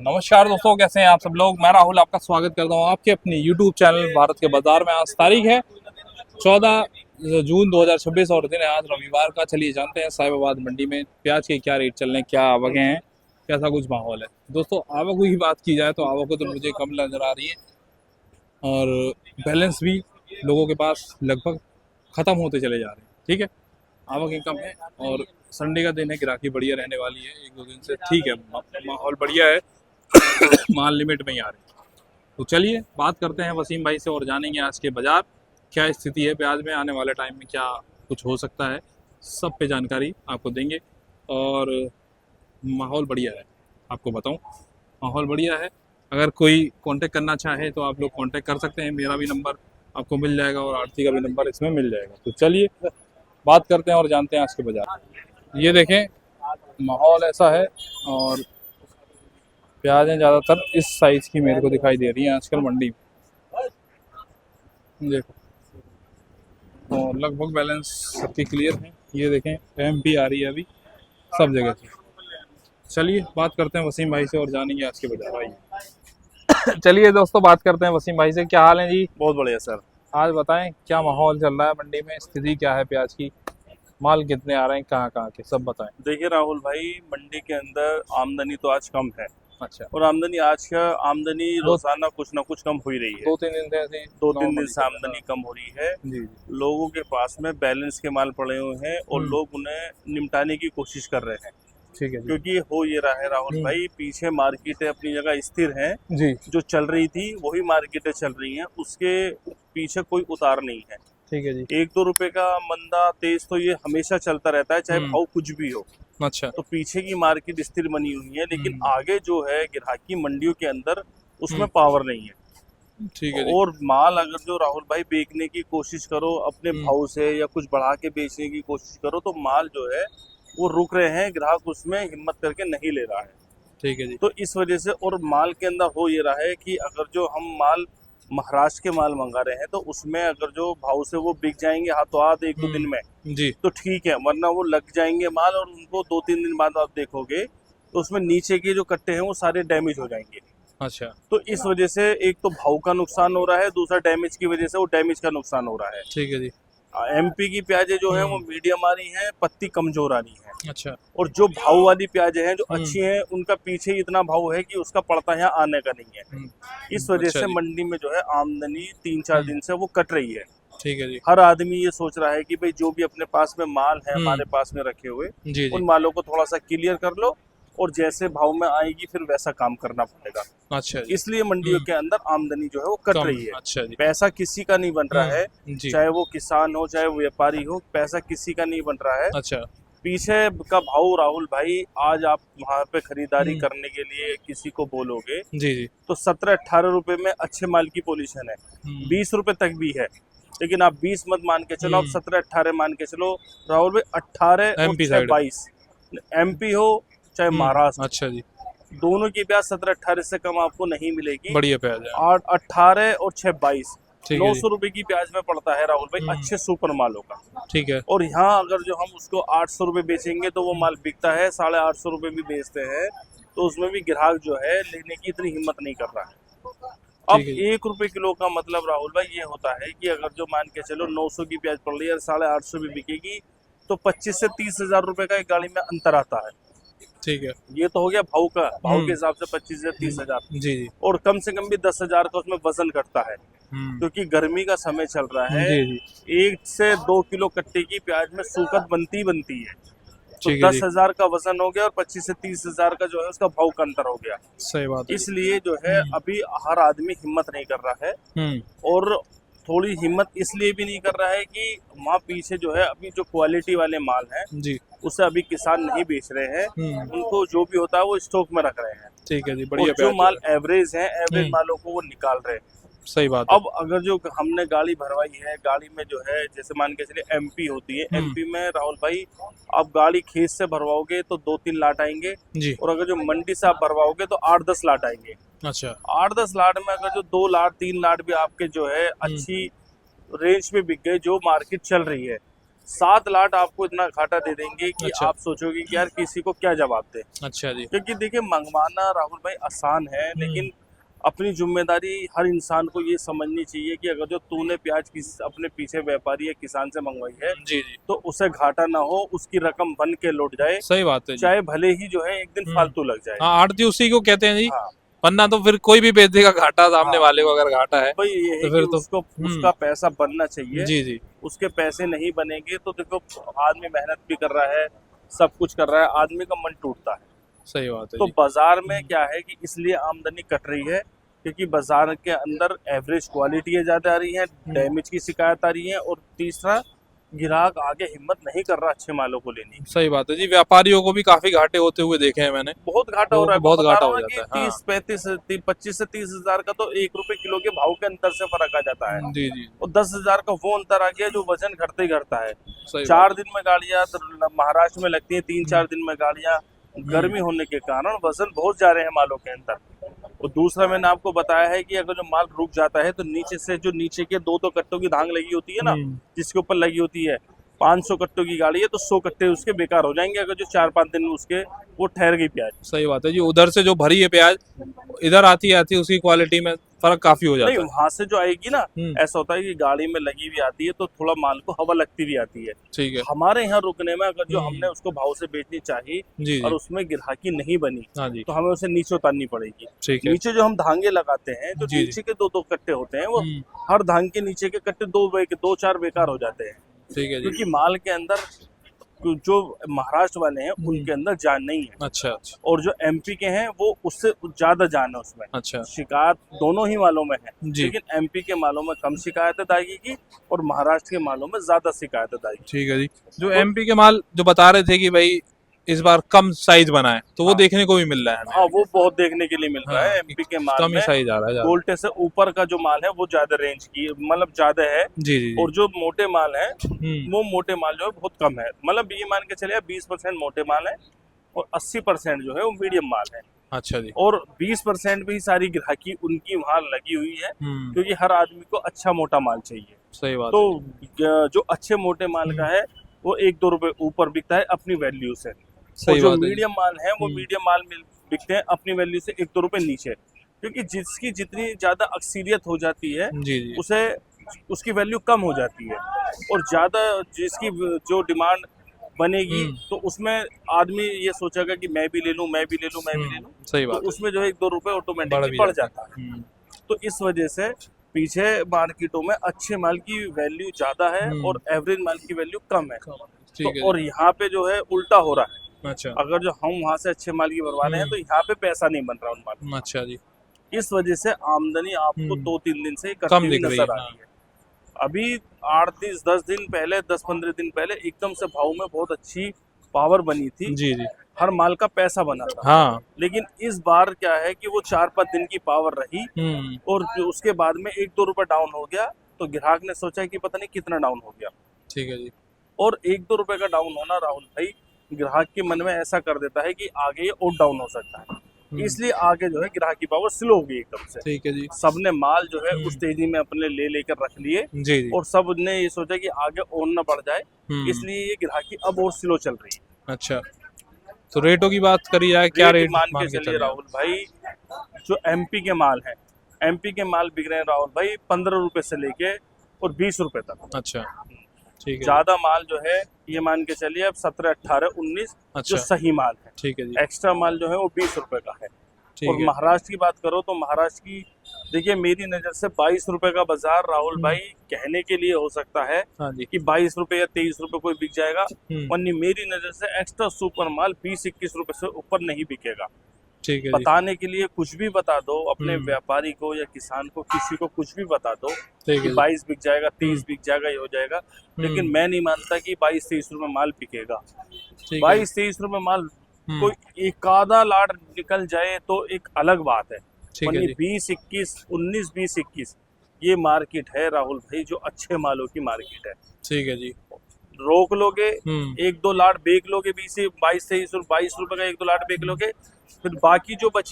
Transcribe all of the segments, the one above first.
नमस्कार दोस्तों, कैसे हैं आप सब लोग। मैं राहुल आपका स्वागत करता हूं आपके अपने YouTube चैनल भारत के बाजार में। आज तारीख है 14 जून 2026 और दिन है आज रविवार का। चलिए जानते हैं साहिबाबाद मंडी में प्याज के क्या रेट चल रहे हैं, क्या आवकें हैं, कैसा कुछ माहौल है। दोस्तों आवकों की बात की जाए तो आवकों तो मुझे कम नजर आ रही है और बैलेंस भी लोगों के पास लगभग ख़त्म होते चले जा रहे हैं। ठीक है, आवकें कम है और संडे का दिन है, ग्राहकी बढ़िया रहने वाली है। एक दो दिन से ठीक है, माहौल बढ़िया है, माल लिमिट में ही आ रही है। तो चलिए बात करते हैं वसीम भाई से और जानेंगे आज के बाजार क्या स्थिति है, प्याज में आने वाले टाइम में क्या कुछ हो सकता है, सब पे जानकारी आपको देंगे। और माहौल बढ़िया है, आपको बताऊं माहौल बढ़िया है। अगर कोई कांटेक्ट करना चाहे तो आप लोग कांटेक्ट कर सकते हैं, मेरा भी नंबर आपको मिल जाएगा और आरती का भी नंबर इसमें मिल जाएगा। तो चलिए बात करते हैं और जानते हैं आज के बाजार। ये देखें माहौल ऐसा है और प्याजें ज़्यादातर इस साइज की मेरे को दिखाई दे रही हैं आजकल मंडी में। देखो और लगभग बैलेंस सबकी क्लियर है। ये देखें एमपी आ रही है अभी सब जगह से। चलिए बात करते हैं वसीम भाई से और जानेंगे आज के बाजार। आइए चलिए दोस्तों बात करते हैं वसीम भाई से। क्या हाल है जी? बहुत बढ़िया सर। आज बताएं क्या माहौल चल रहा है मंडी में, स्थिति क्या है प्याज की, माल कितने आ रहे हैं, कहाँ के, सब बताएं। देखिए राहुल भाई, मंडी के अंदर आमदनी तो आज कम है। अच्छा, और आमदनी रोजाना कुछ ना कुछ कम हो ही रही है। दो तीन दिन से ऐसे दो तीन दिन से आमदनी कम हो रही है। जी। लोगों के पास में बैलेंस के माल पड़े हुए हैं और लोग उन्हें निपटाने की कोशिश कर रहे हैं। ठीक है जी। क्योंकि हो ये रहा है राहुल भाई, पीछे मार्केटें अपनी जगह स्थिर हैं। जी जो चल रही थी वही मार्केटें चल रही हैं, उसके पीछे कोई उतार नहीं है। ठीक है जी। 1-2 रुपए का मंदा तेज तो ये हमेशा चलता रहता है, चाहे भाव कुछ भी हो। अच्छा। तो पीछे की मार्केट स्थिर बनी हुई है, लेकिन आगे जो है ग्राहकी मंडियों के अंदर उसमें पावर नहीं है। ठीक है जी। और माल अगर जो राहुल भाई बेचने की कोशिश करो अपने भाव से या कुछ बढ़ा के बेचने की कोशिश करो तो माल जो है वो रुक रहे हैं, ग्राहक उसमें हिम्मत करके नहीं ले रहा है। ठीक है जी। तो इस वजह से और माल के अंदर हो ये रहा है कि अगर जो हम माल महाराष्ट्र के माल मंगा रहे हैं तो उसमें अगर जो भाव से वो बिक जाएंगे हाथों हाथ 1-2 दिन में जी तो ठीक है, वरना वो लग जाएंगे माल और उनको 2-3 दिन बाद आप देखोगे तो उसमें नीचे के जो कट्टे हैं वो सारे डैमेज हो जाएंगे। अच्छा। तो इस वजह से एक तो भाव का नुकसान हो रहा है, दूसरा डैमेज की वजह से वो डैमेज का नुकसान हो रहा है। ठीक है जी। एमपी की प्याजें जो है वो मीडियम आ रही हैं, पत्ती कमजोर आ रही है। अच्छा। और जो भाव वाली प्याजें हैं जो अच्छी हैं उनका पीछे इतना भाव है कि उसका पड़ता यहाँ आने का नहीं है। इस वजह अच्छा से जी। मंडी में जो है आमदनी 3-4 दिन से वो कट रही है। ठीक है जी। हर आदमी ये सोच रहा है कि भाई जो भी अपने पास में माल है हमारे पास में रखे हुए जी जी। उन मालों को थोड़ा सा क्लियर कर लो और जैसे भाव में आएगी फिर वैसा काम करना पड़ेगा। अच्छा जी। इसलिए मंडियों के अंदर आमदनी जो है वो कट रही है। अच्छा जी। पैसा किसी का नहीं बन रहा है, जी। चाहे वो किसान हो चाहे वो व्यापारी हो, पैसा किसी का नहीं बन रहा है। अच्छा। पीछे का भाव राहुल भाई, आज आप वहाँ पे खरीदारी करने के लिए किसी को बोलोगे जी जी। तो 17-18 रुपए में अच्छे माल की पोजीशन है, 20 रुपए तक भी है। लेकिन आप 20 मत मान के चलो, आप 17-18 मान के चलो राहुल भाई। 18 और 22 एमपी हो चाहे महाराष्ट्र, अच्छा जी, दोनों की प्याज 17-18 से कम आपको नहीं मिलेगी। बढ़िया प्याज है। 18 और 6-22 ठीक है 900 रुपए की प्याज में पड़ता है राहुल भाई, अच्छे सुपर मालों का। ठीक है। और यहाँ अगर जो हम उसको 800 रुपए बेचेंगे तो वो माल बिकता है 850 रुपए भी बेचते हैं, तो उसमें भी ग्राहक जो है लेने की इतनी हिम्मत नहीं कर रहा है। अब 1 रुपए किलो का मतलब राहुल भाई ये होता है कि अगर जो मान के चलो 900 की प्याज पड़ रही है, 850 भी बिकेगी तो 25 से 30 हजार रुपए का एक गाड़ी में अंतर आता है। ठीक है। ये तो हो गया भाव का, भाव के हिसाब से 25 से 30 हजार। जी जी। और कम से कम भी 10 हजार का उसमें वजन घटता है, क्योंकि गर्मी का समय चल रहा है। जी जी। 1 से 2 किलो कट्टे की प्याज में सूखत बनती है। तो ठीक है 10 हजार का वजन हो गया और 25 से 30 हजार का जो है उसका भाव का अंतर हो गया। सही बात है। इसलिए जो है अभी हर आदमी हिम्मत नहीं कर रहा है। और थोड़ी हिम्मत इसलिए भी नहीं कर रहा है कि वहाँ पीछे जो है अभी जो क्वालिटी वाले माल हैं जी, उसे अभी किसान नहीं बेच रहे हैं, उनको जो भी होता है वो स्टॉक में रख रहे हैं। ठीक है जी, और बढ़िया जो प्याज माल एवरेज है, एवरेज मालों को वो निकाल रहे हैं। सही बात है। अब अगर जो हमने गाड़ी भरवाई है, गाड़ी में जो है जैसे मान के चलिए एमपी होती है, एमपी में राहुल भाई आप गाड़ी खेत से भरवाओगे तो 2-3 लाट आएंगे जी। और अगर जो मंडी से आप भरवाओगे तो 8-10 लाट आएंगे। अच्छा। 8-10 लाट में अगर जो 2 लाट 3 लाट भी आपके जो है अच्छी रेंज में बिक गए, जो मार्केट चल रही है 7 लाट आपको इतना घाटा दे देंगे कि अच्छा। आप सोचोगे कि यार किसी को क्या जवाब दे। अच्छा जी। क्योंकि देखिए मंगवाना राहुल भाई आसान है, लेकिन अपनी जिम्मेदारी हर इंसान को ये समझनी चाहिए कि अगर जो तूने प्याज अपने पीछे व्यापारी या किसान से मंगवाई है जी जी, तो उसे घाटा ना हो, उसकी रकम बन के लौट जाए, सही बात है जी। चाहे भले ही जो है एक दिन फालतू लग जाए। हाँ, आड़ती उसी को कहते हैं जी, हाँ वरना तो फिर कोई भी बेच देगा घाटा, सामने हाँ, वाले को अगर घाटा है भाई ये है तो कि फिर तो उसको उसका पैसा बनना चाहिए। जी जी, उसके पैसे नहीं बनेंगे तो देखो आदमी मेहनत भी कर रहा है, सब कुछ कर रहा है, आदमी का मन टूटता है। सही बात है तो जी। बाजार में क्या है कि इसलिए आमदनी कट रही है क्योंकि बाजार के अंदर एवरेज क्वालिटी ज्यादा आ रही है, डैमेज की शिकायत आ रही है, और तीसरा ग्राहक आगे हिम्मत नहीं कर रहा अच्छे मालों को लेने की। सही बात है जी, व्यापारियों को भी काफी घाटे होते हुए देखे हैं मैंने, बहुत घाटा हो लोगों रहा को है, मैं बहुत बता घाटा रहा हूँ हो ना जाता कि है। हाँ 25 से 30 हजार का तो 1 रुपए किलो के भाव के अंतर से फर्क आ जाता है, जी जी, और 10 हजार का वो अंतर आ गया जो वजन घटते ही घटता है। सही 4 दिन में गाड़ियां महाराष्ट्र में लगती है, 3-4 दिन में गाड़ियां, हम्म। गर्मी होने के कारण वजन बहुत जा रहे हैं मालों के अंदर। और दूसरा मैंने आपको बताया है कि अगर जो माल रुक जाता है तो नीचे से जो नीचे के 2-2 कट्टों की धांग लगी होती है ना, जिसके ऊपर लगी होती है, 500 कट्टों की गाड़ी है तो 100 कट्टे उसके बेकार हो जाएंगे अगर जो 4-5 दिन में उसके वो ठहर गई प्याज। सही बात है जी, उधर से जो भरी है प्याज इधर आती उसकी क्वालिटी में फर्क काफी हो नहीं, जाता है। वहां से जो आएगी ना, हम्म। ऐसा होता है कि गाड़ी में लगी हुई आती है तो थोड़ा माल को हवा लगती भी आती है। ठीक है। हमारे यहाँ रुकने में अगर जो हमने उसको भाव से बेचनी चाहिए जी और जी, उसमें गिराकी नहीं बनी हाँ जी, तो हमें उसे नीचे उतारनी पड़ेगी। ठीक है। नीचे जो हम धांगे लगाते हैं, जो जी जी, नीचे के 2-2 कट्टे होते हैं, वो हम्म, हर धांग के नीचे के कट्टे 2-4 बेकार हो जाते हैं, ठीक है जी। क्योंकि माल के अंदर जो महाराष्ट्र वाले हैं उनके अंदर जान नहीं है, अच्छा अच्छा और जो एमपी के हैं वो उससे ज्यादा जान है उसमें। अच्छा, शिकायत दोनों ही मालों में है, जी। लेकिन एमपी के मालों में कम शिकायत है दागी की, और महाराष्ट्र के मालों में ज्यादा शिकायत है दागी की। ठीक है जी। जो एमपी के माल जो बता रहे थे कि भाई इस बार कम साइज बना है, तो वो हाँ। देखने को भी मिल रहा है हमें। हाँ, वो बहुत देखने के लिए मिल रहा है। हाँ, एमपी के माल कम ही में साइज आ रहा है ज्यादा। गोल्टे से ऊपर का जो माल है वो ज्यादा रेंज की, मतलब ज्यादा है, जी जी जी, और जो मोटे माल है हम्म, वो मोटे माल जो है बहुत कम है। मतलब ये मान के चलिए 20% मोटे माल है और 80% जो है वो मीडियम माल है, अच्छा जी, और 20% भी सारी ग्राहकी उनकी वहां लगी हुई है, क्योंकि हर आदमी को अच्छा मोटा माल चाहिए। सही बात तो है। जो अच्छे मोटे माल का है वो 1-2 रुपए ऊपर बिकता है अपनी वैल्यू से, और सही जो बात है जी। मीडियम माल है वो मीडियम माल बिकते हैं अपनी वैल्यू से 1-2 रुपए नीचे, क्योंकि जिसकी जितनी ज्यादा अक्सरियत हो जाती है जी जी, उसे उसकी वैल्यू कम हो जाती है, और ज्यादा जिसकी जो डिमांड बनेगी तो उसमें आदमी ये सोचेगा कि मैं भी ले लूं, मैं भी ले लूं, मैं भी ले लूं, सही तो बात है। उसमें जो है 1-2 रुपए बढ़ ऑटोमेटिकली भी बढ़ जाता जाता है। है। तो इस वजह से पीछे मार्केटों में अच्छे माल की वैल्यू ज्यादा है और एवरेज माल की वैल्यू कम है। ठीक तो है और यहाँ पे जो है उल्टा हो रहा है, जी। अच्छा अगर जो हम वहां से अच्छे माल की बनवा रहे हैं तो यहाँ पे पैसा नहीं बन रहा उन माल। अच्छा जी, इस वजह से आमदनी आपको 2-3 दिन से कम कटती हुई दिख रही नजर है, आ रही है। अभी 8-10 दिन पहले, 10-15 दिन पहले एकदम से भाव में बहुत अच्छी पावर बनी थी, जी जी, हर माल का पैसा बना था। हाँ, लेकिन इस बार क्या है कि वो 4-5 दिन की पावर रही, और उसके बाद में 1-2 रुपए डाउन हो गया, तो ग्राहक ने सोचा कि पता नहीं कितना डाउन हो गया। ठीक है जी, और 1-2 रुपए का डाउन होना राहुल भाई ग्राहक के मन में ऐसा कर देता है कि आगे ये और डाउन हो सकता है, इसलिए आगे जो है ग्राहक की पावर स्लो हो गई एकदम से। ठीक है जी, सबने माल जो है उस तेजी में अपने लेकर रख लिए, जी जी, और सब ने ये सोचा कि आगे और न बढ़ जाए, इसलिए ये ग्राहकी अब और स्लो चल रही है। अच्छा। तो रेटों की बात करी जाए, क्या रेट मान के चलिए राहुल भाई, जो एमपी के माल है, एमपी के माल बिक रहे हैं राहुल भाई 15 रुपए से लेके और 20 रुपए तक। अच्छा, ठीक है, ज्यादा माल जो है ये मान के चलिए अब 17, 18, 19 अच्छा, जो सही माल है। ठीक है जी, एक्स्ट्रा माल जो है वो 20 रुपए का है। ठीक और है, महाराष्ट्र की बात करो तो महाराष्ट्र की देखिए, मेरी नजर से 22 रुपए का बाजार राहुल भाई कहने के लिए हो सकता है हाँ जी, कि 22 रुपए या 23 रुपए कोई बिक जाएगा, हम्म, वरना मेरी नजर से एक्स्ट्रा सुपर माल 20-21 रुपए से ऊपर नहीं बिकेगा। ठीक है जी, बताने के लिए कुछ भी बता दो अपने व्यापारी को या किसान को, किसी को कुछ भी बता दो ठीक है कि जी, 22 बिक जाएगा, 23 बिक जाएगा, ये हो जाएगा, लेकिन मैं नहीं मानता कि 22-23 रुपए माल बिकेगा। ठीक है, 22-23 रुपए माल कोई एक आधा लाट निकल जाए तो एक अलग बात है, ठीक है वरना जी, 20-21, 19-20-21 ये मार्केट है राहुल भाई, जो अच्छे मालों की मार्केट है। ठीक है जी, रोक लोगे 1-2 लाट बेच लोगे, 22-23 रुपए का 1-2 लाट बेच लोगे, फिर बाकी जो बच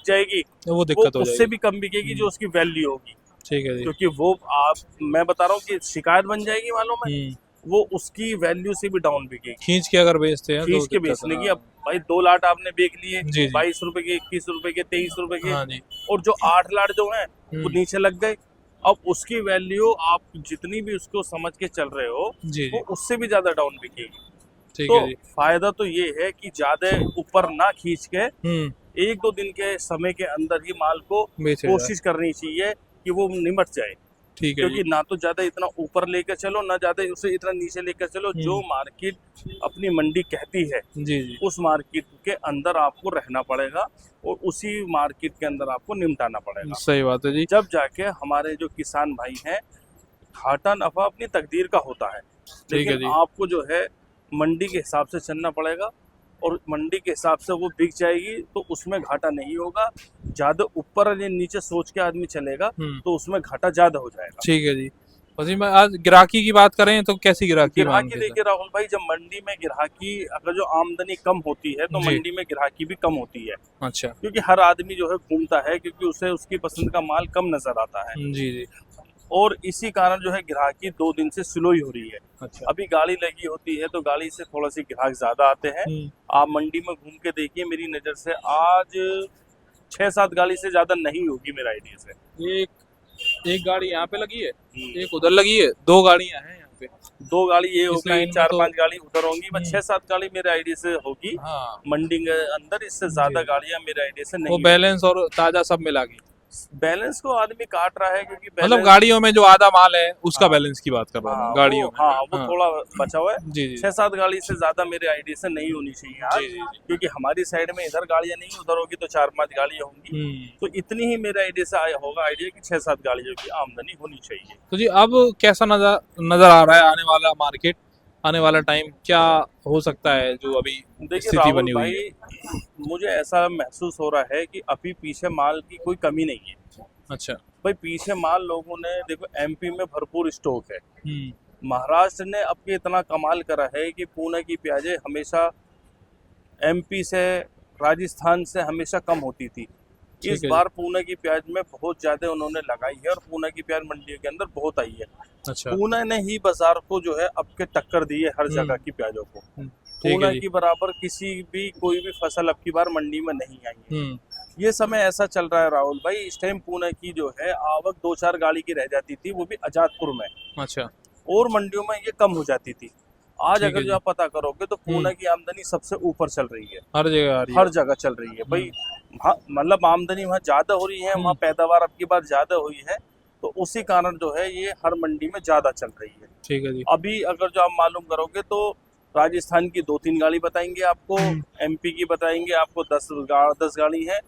जाएगी वो वो दिक्कत हो उससे जाएगी। भी कम बिकेगी जो उसकी वैल्यू होगी, ठीक है जी, क्योंकि वो आप मैं बता रहा हूँ कि शिकायत बन जाएगी मालों में। वो उसकी वैल्यू से भी डाउन बिकेगी। खींच के अगर बेचते हैं खींच तो के दिक्कत बेचने है। की, अब भाई 2 लाट आपने बेच लिए, जी, जी। 22 रुपए के, 21 रुपए के, 23 रुपए के, हाँ जी। और जो 8 लाट जो है वो हम्म, नीचे लग गए। अब उसकी वैल्यू आप जितनी भी उसको समझ के चल रहे हो, जी, वो जी। उससे भी ज्यादा डाउन बिकेगी। ठीक तो है जी। फायदा तो ये है कि ज्यादा ऊपर ना खींच के हम्म, 1-2 दिन के समय के अंदर ही माल को बेचे जाए। कोशिश करनी चाहिए कि वो निमट जाए। ठीक है जी। क्योंकि ना तो ज्यादा इतना ऊपर लेकर चलो, ना ज्यादा उसे इतना नीचे लेकर चलो। जो मार्केट अपनी मंडी कहती है, जी, जी। उस मार्केट के अंदर आपको रहना पड़ेगा और उसी मार्केट के अंदर आपको निपटाना पड़ेगा। सही बात है जी। जब जाके हमारे जो किसान भाई हैं, घाटा नफा अपनी तकदीर का होता है। ठीक है लेकिन जी। आपको जो है मंडी के हिसाब से चलना पड़ेगा, और मंडी के हिसाब से वो बिक जाएगी तो उसमें घाटा नहीं होगा। ज्यादा ऊपर या नीचे सोच के आदमी चलेगा तो उसमें घाटा ज्यादा हो जाएगा। ठीक है जी। वसीम भाई, आज ग्राहकी की बात करें तो कैसी ग्राहकी ग्राहकी मांगते देखिए राहुल भाई, जब मंडी में ग्राहकी, अगर जो आमदनी कम होती है तो जी। मंडी में ग्राहकी भी कम होती है। अच्छा। क्योंकि हर आदमी जो है घूमता है, क्योंकि उसे उसकी पसंद का माल कम नजर आता है। जी, जी। और इसी कारण जो है ग्राहकी 2 दिन से स्लो ही हो रही है। अच्छा। अभी गाड़ी लगी होती है तो गाड़ी से थोड़ा सी ग्राहक ज्यादा आते हैं। आप मंडी में घूम के देखिए, मेरी नजर से आज 6-7 गाड़ी से ज्यादा नहीं होगी मेरा आइडिया से। एक गाड़ी यहाँ पे लगी है, हम्म। एक उधर लगी है, 2 गाड़ियाँ हैं यहाँ पे। 2 गाड़ी ये हो इस गई, लाइन में 4-5 तो गाड़ी उधर होंगी, बस 6-7 गाड़ी मेरे आइडिया से होगी हाँ, मंडी के अंदर। इससे ज्यादा जी। गाड़ियां मेरे आइडिया से वो नहीं बैलेंस और ताजा सब मिला के, होगी। बैलेंस को आदमी काट रहा है, क्योंकि मतलब बैलेंस, गाड़ियों में जो आधा माल है उसका हाँ, बैलेंस की बात कर रहा हूँ हाँ मैं, वो, गाड़ियों में। हाँ वो हाँ। थोड़ा बचा हुआ है। जी, जी। 6-7 गाड़ी से ज्यादा मेरे आइडिया से नहीं होनी चाहिए आज। जी, जी, जी। क्योंकि हमारी साइड में इधर गाड़ियां नहीं, उधर होगी तो 4-5 गाड़ियां होंगी। तो इतनी ही मेरे आइडिया से आया होगा आइडिया कि 6-7 गाड़ियों की आमदनी होनी चाहिए। तो जी अब कैसा नजर नजर आ रहा है आने वाला मार्केट, आने वाला टाइम क्या हो सकता है जो अभी देखिए स्थिति राहुल बनी हुई है? भाई, मुझे ऐसा महसूस हो रहा है कि अभी पीछे माल की कोई कमी नहीं है। अच्छा। भाई पीछे माल लोगों ने, देखो एमपी में भरपूर स्टॉक है। हम्म। महाराष्ट्र ने अब ये इतना कमाल करा है कि पुणे की प्याजें हमेशा एमपी से, राजस्थान से हमेशा कम होती थी। इस ठीक है बार पुणे की प्याज में बहुत ज्यादा उन्होंने लगाई है, और पुणे की प्याज मंडी के अंदर बहुत आई है। अच्छा। पुणे ने ही बाजार को जो है अब के टक्कर दी है हर जगह की प्याजों को। ठीक है पुणे जी। की बराबर किसी भी कोई भी फसल अब की बार मंडी में नहीं आई है। ये समय ऐसा चल रहा है राहुल भाई, इस टाइम पुणे की जो है आवक 2-4 गाड़ी की रह जाती थी, वो भी आजादपुर में, अच्छा। और मंडियों में ये कम हो जाती थी। आज ठीक है अगर जी। जो आप पता करोगे तो पुणे की आमदनी सबसे ऊपर चल रही है, हर जगह आ रही है। हर जगह चल रही है भाई। मतलब आमदनी वहाँ ज्यादा हो रही है, वहाँ पैदावार अब की बार ज्यादा हुई है, तो उसी कारण जो है ये हर मंडी में ज्यादा चल रही है। ठीक है जी। अभी अगर जो आप मालूम करोगे तो राजस्थान की 2-3 गाड़ी बताएंगे आपको, एमपी की बताएंगे आपको 10 गाड़ी है,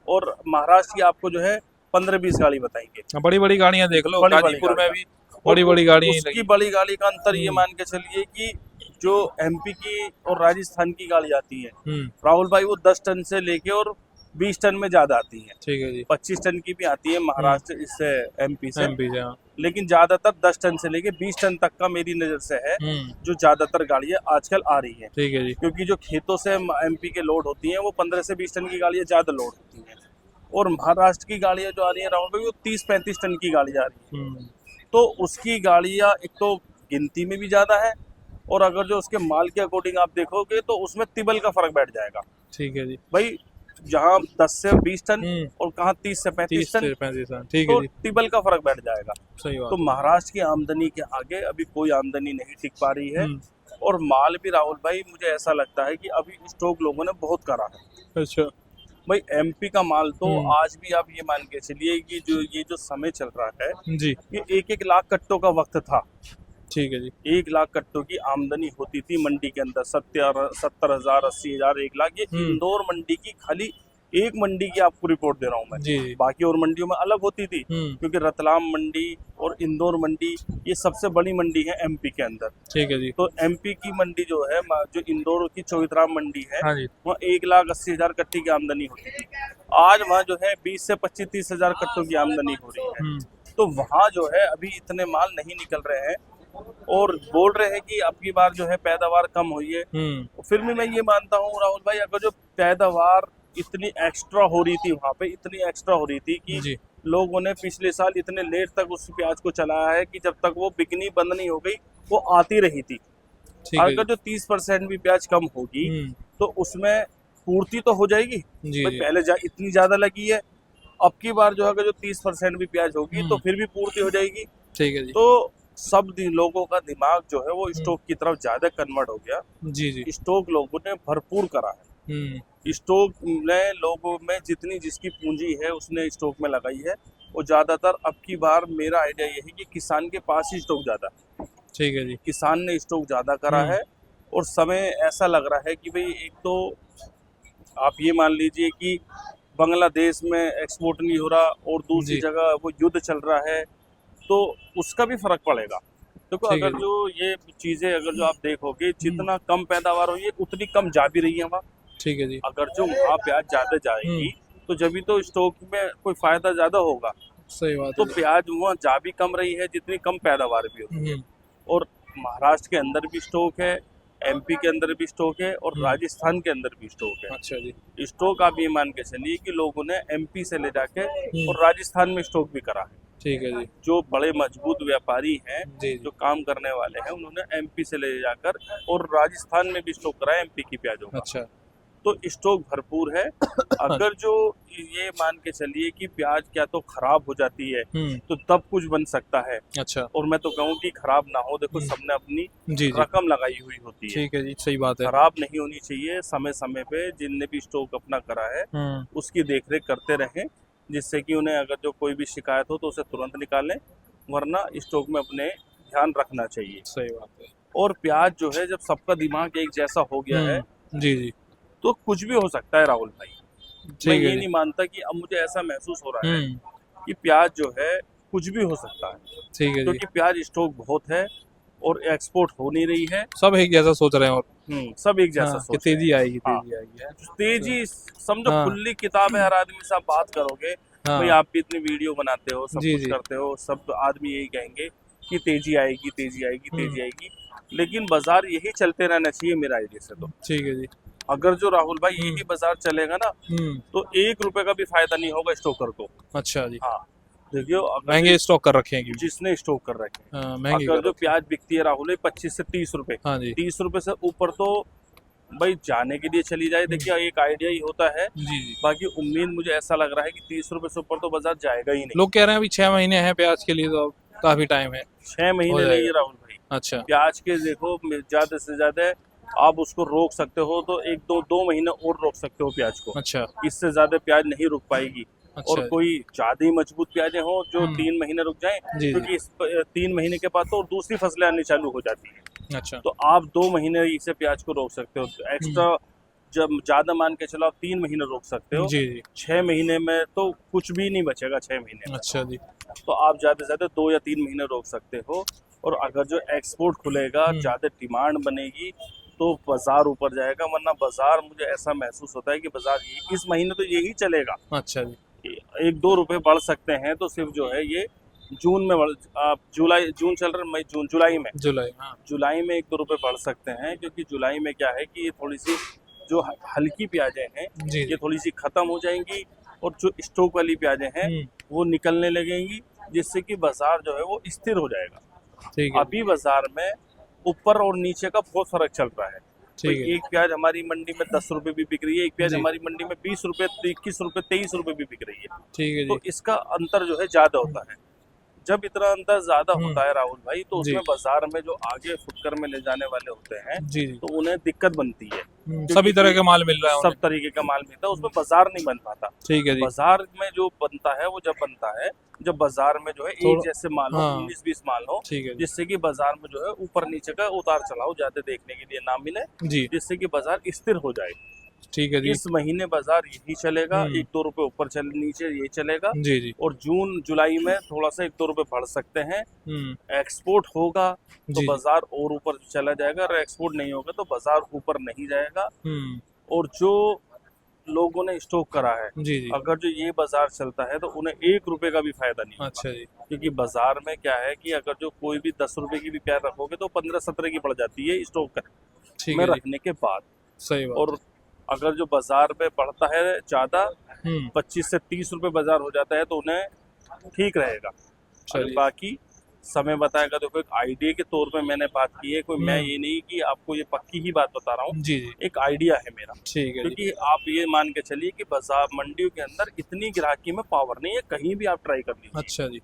और महाराष्ट्र की आपको जो है 15-20 गाड़ी बताएंगे। बड़ी बड़ी गाड़ियां देख लो, बड़ी बड़ी गाजीपुर में गाड़ियां। भी बड़ी बड़ी गाड़ियां ही उसकी लगी। बड़ी गाड़ी का अंतर ये मान के चलिए कि जो एमपी की और राजस्थान की गाड़ी आती है राहुल भाई, वो 10 टन से लेके और 20 टन में ज्यादा आती है। ठीक है जी। 25 टन की भी आती है महाराष्ट्र इससे, एमपी से। एमपी से, हाँ। लेकिन ज्यादातर 10 टन से लेके 20 टन तक का मेरी नजर से है जो ज्यादातर गाड़ियां आजकल आ रही है। ठीक है जी। क्योंकि जो खेतों से एमपी के लोड होती हैं वो 15 से 20 टन की गाड़ियां ज्यादा लोड होती हैं, और महाराष्ट्र की गाड़ियां जो आ रही है राहुल भाई, वो 30-35 टन की गाड़ियां आ रही है। तो उसकी गाड़ियां एक तो गिनती में भी ज्यादा है, और अगर जो उसके माल के अकॉर्डिंग आप देखोगे तो उसमें तिबल का फर्क बैठ जाएगा। ठीक है जी। भाई जहाँ 10 से 20 टन और कहाँ 30 से 35 टन, 35 टन, ठीक तो है जी। टिबल का फर्क बैठ जाएगा। सही बात। तो महाराष्ट्र की आमदनी के आगे अभी कोई आमदनी नहीं टिक पा रही है, और माल भी राहुल भाई मुझे ऐसा लगता है कि अभी स्टॉक लोगों ने बहुत करा है। अच्छा। भाई एमपी का माल तो आज भी आप ये मान के चलिए कि ये जो समय चल रहा है जी, ये 1-1 लाख कट्टों का वक्त था। ठीक है जी। 1 लाख कट्टों की आमदनी होती थी मंडी के अंदर, 70,000, 80,000, 1 लाख। ये इंदौर मंडी की, खाली एक मंडी की आपको रिपोर्ट दे रहा हूँ मैं। जी। बाकी और मंडियों में अलग होती थी, क्योंकि रतलाम मंडी और इंदौर मंडी ये सबसे बड़ी मंडी है एमपी के अंदर। ठीक है जी। तो एमपी की मंडी जो है, जो इंदौर की चौधराम मंडी है, हाँ जी। वहाँ 1,80,000 कट्टे की आमदनी होती थी। आज वहाँ जो है 20 से 25-30 हजार कट्टों की आमदनी हो रही है। तो वहाँ जो है अभी इतने माल नहीं निकल रहे हैं, और बोल रहे हैं कि अब की बार जो है पैदावार कम हुई है। फिर भी मैं ये मानता हूँ राहुल भाई, अगर जो पैदावार इतनी एक्स्ट्रा हो रही थी वहां पे, इतनी एक्स्ट्रा हो रही थी कि जी लोगों ने पिछले साल इतने लेट तक उस प्याज को चलाया है कि जब तक वो बिकनी बंद नहीं हो गई वो आती रही थी। ठीक है अगर जी। जो 30% भी प्याज कम होगी तो उसमें पूर्ति तो हो जाएगी। जी भाई जी। पहले इतनी ज्यादा लगी है, अब की बार जो है अगर जो 30% भी प्याज होगी तो फिर भी पूर्ति हो जाएगी। ठीक है जी। तो सब लोगों का दिमाग जो है वो स्टॉक की तरफ ज्यादा कन्वर्ट हो गया। जी जी। स्टॉक लोगों ने भरपूर करा है। स्टॉक में लोगों में जितनी जिसकी पूंजी है उसने स्टॉक में लगाई है। और ज्यादातर अब की बार मेरा आइडिया ये है कि किसान के पास ही स्टॉक ज्यादा है। ठीक है जी। किसान ने स्टॉक ज्यादा करा है। और समय ऐसा लग रहा है कि भाई एक तो आप ये मान लीजिए कि बांग्लादेश में एक्सपोर्ट नहीं हो रहा और दूसरी जी जगह वो युद्ध चल रहा है, तो उसका भी फर्क पड़ेगा। देखो ठीक है अगर जी। जो ये चीजें अगर जो आप देखोगे जितना कम पैदावार हो ये उतनी कम जा भी रही है वहाँ। ठीक है जी। अगर जो वहाँ प्याज ज्यादा जाएगी तो जब भी तो स्टॉक में कोई फायदा ज्यादा होगा। सही बात तो है जी। प्याज वहाँ जा भी कम रही है जितनी कम पैदावार भी होती है। और महाराष्ट्र के अंदर भी स्टॉक है, एमपी के अंदर भी स्टॉक है और राजस्थान के अंदर भी स्टॉक है। अच्छा जी। स्टॉक आप ये मान के चलिए कि लोगों ने एमपी से ले जाके और राजस्थान में स्टॉक भी करा है। ठीक है जी। जो बड़े मजबूत व्यापारी हैं जी जो काम करने वाले हैं उन्होंने एमपी से ले जाकर और राजस्थान में भी स्टॉक करा है एमपी की प्याजों का। अच्छा। तो स्टॉक भरपूर है। अगर जो ये मान के चलिए कि प्याज क्या तो खराब हो जाती है तो तब कुछ बन सकता है। अच्छा। और मैं तो कहूँ कि खराब ना हो। देखो सबने अपनी जी जी। रकम लगाई हुई होती है। ठीक है जी, सही बात है। खराब नहीं होनी चाहिए। समय समय पे जिनने भी स्टॉक अपना करा है उसकी देखरेख करते रहें, जिससे कि उन्हें अगर जो कोई भी शिकायत हो तो उसे तुरंत निकालें, वरना स्टॉक में अपने ध्यान रखना चाहिए। सही बात है। और प्याज जो है जब सबका दिमाग एक जैसा हो गया है जी जी। तो कुछ भी हो सकता है राहुल भाई। मैं ठीक है ये जी। नहीं मानता कि अब मुझे ऐसा महसूस हो रहा है कि प्याज जो है कुछ भी हो सकता है, ठीक है जी। क्योंकि प्याज स्टॉक बहुत है और एक्सपोर्ट हो नहीं रही है। सब एक जैसा सोच रहे हैं और सब एक जैसा कि सोच रहे तेजी हैं। आएगी, हाँ, तेजी आएगी है। तेजी समझो हाँ। खुली किताब है। हर आदमी से आप बात करोगे, भाई हाँ आप भी इतनी वीडियो बनाते हो, सब जी कुछ जी। करते हो, सब आदमी यही कहेंगे कि तेजी आएगी, तेजी आएगी, तेजी आएगी। लेकिन बाजार यही चलते रहना चाहिए मेरा आइडिया से। तो ठीक है जी। अगर जो राहुल भाई यही बाजार चलेगा ना तो 1 रुपए का भी फायदा नहीं होगा स्टोकर को। अच्छा जी। हाँ देखियो, अगर महंगे स्टॉक कर रखे हैं क्योंकि जिसने स्टॉक कर रखे हैं, महंगे अगर कर जो रखे हैं। प्याज बिकती है राहुल 25 से 30 रुपए, हाँ जी। 30 रुपए से ऊपर तो भाई जाने के लिए चली जाए। देखिए एक आइडिया ही होता है। जी जी। बाकी उम्मीद मुझे ऐसा लग रहा है कि 30 रुपए से ऊपर तो बाजार जाएगा ही नहीं। लोग कह रहे हैं अभी 6 महीने हैं प्याज के लिए, तो अब काफी टाइम है। 6 हो महीने नहीं जाएगा। है राहुल भाई। अच्छा। प्याज के देखो ज्यादा से ज्यादा आप उसको रोक सकते हो तो 1-2 महीने और रोक सकते हो प्याज को। अच्छा। इससे ज्यादा प्याज नहीं रुक पाएगी। अच्छा और जी। कोई ज्यादा ही मजबूत प्याजे हो जो 3 महीने रुक जाएं, जी, जी। क्योंकि इस 3 महीने के बाद तो दूसरी फसलें आनी चालू हो जाती है। अच्छा। तो आप 2 महीने इसे प्याज को रोक सकते हो। एक्स्ट्रा जब ज्यादा मान के चलो आप 3 महीने रोक सकते हो। जी जी। 6 महीने में तो कुछ भी नहीं बचेगा 6 महीने में। अच्छा जी। तो आप ज्यादा से ज्यादा 2 या 3 महीने रोक सकते हो। और अगर जो एक्सपोर्ट खुलेगा, ज्यादा डिमांड बनेगी तो बाजार ऊपर जाएगा। वरना बाजार मुझे ऐसा महसूस होता है कि बाजार इस महीने तो यही चलेगा। अच्छा जी। 1-2 रुपए बढ़ सकते हैं तो सिर्फ जो है ये जून में आप जून चल रहा है, मई जून जुलाई में, हाँ। जुलाई में 1-2 रुपए बढ़ सकते हैं। क्योंकि जुलाई में क्या है कि ये थोड़ी सी जो हल्की प्याजें हैं जी ये थोड़ी सी खत्म हो जाएंगी और जो स्टॉक वाली प्याजें हैं वो निकलने लगेंगी, जिससे कि बाजार जो है वो स्थिर हो जाएगा। ठीक है। अभी बाजार में ऊपर और नीचे का बहुत फर्क चल रहा है। ठीक है। एक प्याज हमारी मंडी में 10 रुपए भी बिक रही है, एक प्याज जी। हमारी मंडी में 20 रुपए, 21 रुपए, 23 रुपए भी बिक रही है। ठीक है तो जी। इसका अंतर जो है ज्यादा होता है। जब इतना अंतर ज्यादा होता है राहुल भाई तो जी। उसमें बाजार में जो आगे फुटकर में ले जाने वाले होते हैं जी जी। तो उन्हें दिक्कत बनती है। सभी तरह का माल मिल रहा है सब उन्हें। तरीके का माल मिलता है, उसमें बाजार नहीं बन पाता। ठीक है जी। बाजार में जो बनता है वो जब बनता है जब बाजार में जो है एक जैसे माल हो, हाँ। 19-20 माल हो, ठीक है जी। जिससे कि बाजार में जो है ऊपर नीचे का उतार चढ़ाव ज्यादा देखने के लिए ना मिले, जी। जिससे कि बाजार स्थिर हो जाए। ठीक है जी। इस महीने बाजार यही चलेगा, 1-2 रुपए ऊपर नीचे ये चलेगा। जी जी। और जून जुलाई में थोड़ा सा 1-2 रुपए बढ़ सकते हैं। एक्सपोर्ट होगा तो जी। बाजार और ऊपर चला जाएगा, और एक्सपोर्ट नहीं होगा तो बाजार ऊपर नहीं जाएगा। और जो लोगों ने स्टॉक करा है, जी जी। अगर जो ये बाजार चलता है तो उन्हें 1 रुपए का भी फायदा नहीं होगा। अच्छा जी। क्योंकि बाजार में क्या है कि अगर जो कोई भी 10 रुपए की भी प्याज रखोगे तो 15-17 की पड़ जाती है स्टॉक ठीक में है जी। रखने के बाद। सही बात। और अगर जो बाजार में पड़ता है ज्यादा, हम्म, 25 से 30 रुपए बाजार हो जाता है, तो उन्हें ठीक रहेगा। और चलिए। बाकी समय बताएगा। देखो, एक आइडिया के तौर पे मैंने बात की है, कोई मैं ये नहीं कि आपको ये पक्की ही बात बता रहा हूँ, जी जी, एक आइडिया है मेरा। ठीक है जी। क्योंकि आप ये मान के चलिए कि बाजार मंडियों के अंदर इतनी ग्राहकी में पावर नहीं है, कहीं भी आप ट्राई कर लीजिए। अच्छा जी।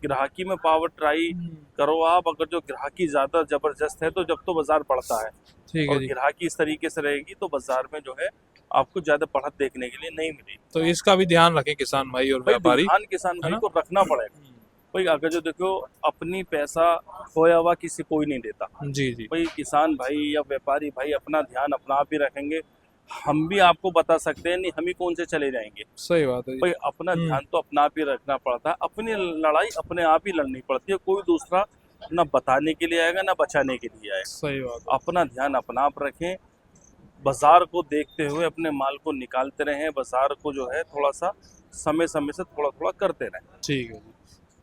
ग्राहकी में पावर ट्राई करो आप, अगर जो ग्राहकी ज्यादा जबरदस्त है तो जब तो बाजार बढ़ता है, ठीक है और जी। ग्राहकी इस तरीके से रहेगी तो बाजार में जो है आपको ज्यादा बढ़त देखने के लिए नहीं मिलेगी। तो इसका भी ध्यान रखें किसान भाई और भाई व्यापारी, ध्यान किसान है भाई ना। को रखना पड़ेगा। भाई अगर जो देखो, अपनी पैसा खोया हुआ किसी कोई नहीं देता। जी जी, भाई किसान भाई या व्यापारी भाई अपना ध्यान अपना आप ही रखेंगे। हम भी आपको बता सकते हैं नहीं, हम ही कौन से चले जाएंगे। सही बात है जी। भाई अपना ध्यान तो अपना आप ही रखना पड़ता है, अपनी लड़ाई अपने आप ही लड़नी पड़ती है। कोई दूसरा ना बताने के लिए आएगा ना बचाने के लिए आएगा। सही बात है। अपना ध्यान अपना आप रखें, बाजार को देखते हुए अपने माल को निकालते रहें, बाजार को जो है थोड़ा सा समय समय से थोड़ा थोड़ा करते रहें। ठीक है जी,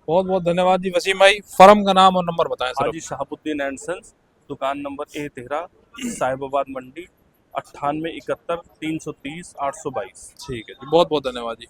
बहुत बहुत धन्यवाद जी वसीम भाई। फर्म का नाम और नंबर बताएं sir. Haji Shahabuddin and sons, दुकान नंबर A13, साहिबाबाद मंडी, 98 71 330 822। ठीक है जी, बहुत बहुत धन्यवाद जी।